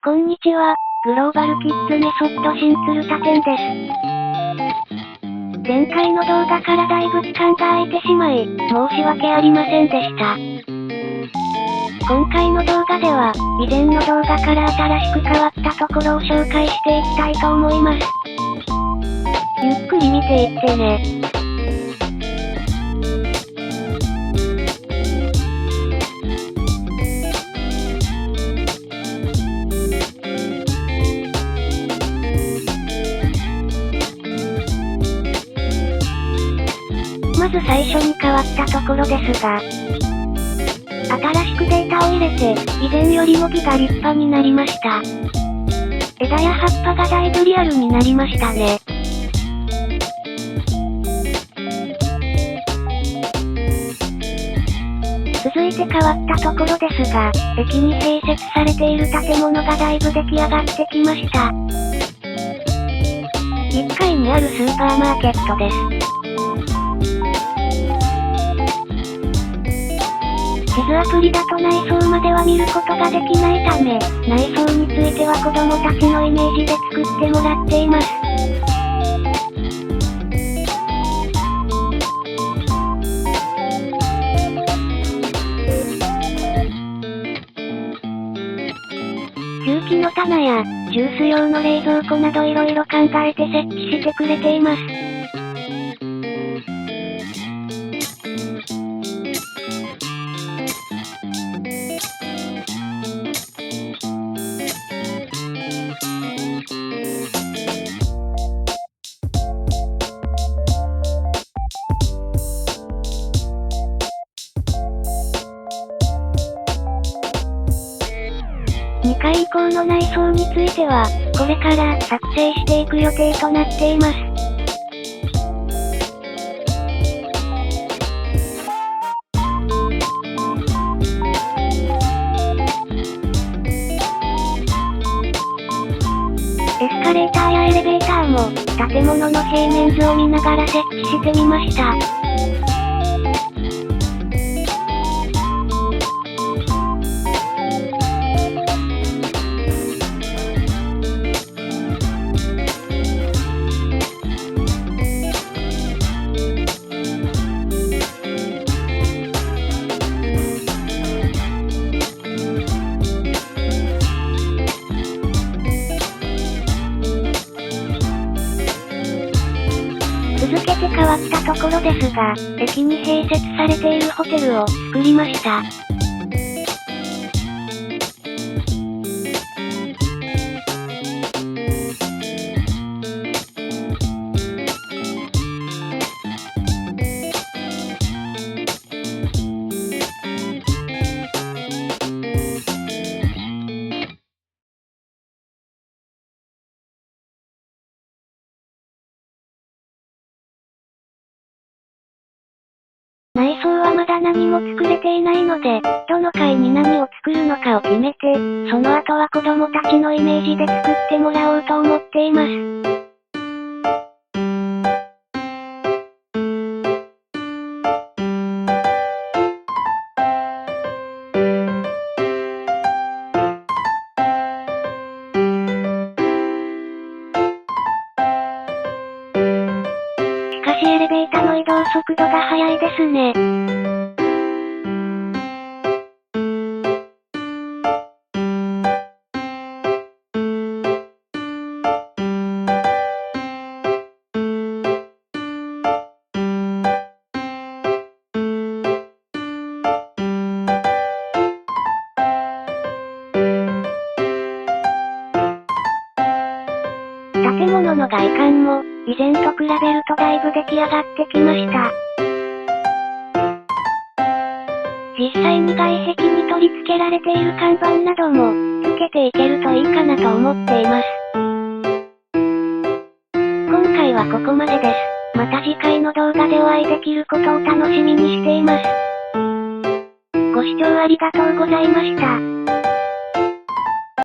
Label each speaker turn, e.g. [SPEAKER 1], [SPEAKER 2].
[SPEAKER 1] こんにちは、グローバルキッズメソッド新鶴田店です。前回の動画からだいぶ期間が空いてしまい、申し訳ありませんでした。今回の動画では、以前の動画から新しく変わったところを紹介していきたいと思います。ゆっくり見ていってね。まず最初に変わったところですが、新しくデータを入れて、以前よりも木が立派になりました。枝や葉っぱがだいぶリアルになりましたね。続いて変わったところですが、駅に併設されている建物がだいぶ出来上がってきました。1階にあるスーパーマーケットです。地図アプリだと内装までは見ることができないため、内装については子供たちのイメージで作ってもらっています。重機の棚や、ジュース用の冷蔵庫などいろいろ考えて設置してくれています。2階以降の内装については、これから作成していく予定となっています。エスカレーターやエレベーターも、建物の平面図を見ながら設置してみました。続けて変わったところですが、駅に併設されているホテルを作りました。内装はまだ何も作れていないので、どの階に何を作るのかを決めて、その後は子供たちのイメージで作ってもらおうと思っています。しかしエレベータの移動速度が速いですね。建物の外観も、以前と比べるとだいぶ出来上がってきました。実際に外壁に取り付けられている看板なども、付けていけるといいかなと思っています。今回はここまでです。また次回の動画でお会いできることを楽しみにしています。ご視聴ありがとうございました。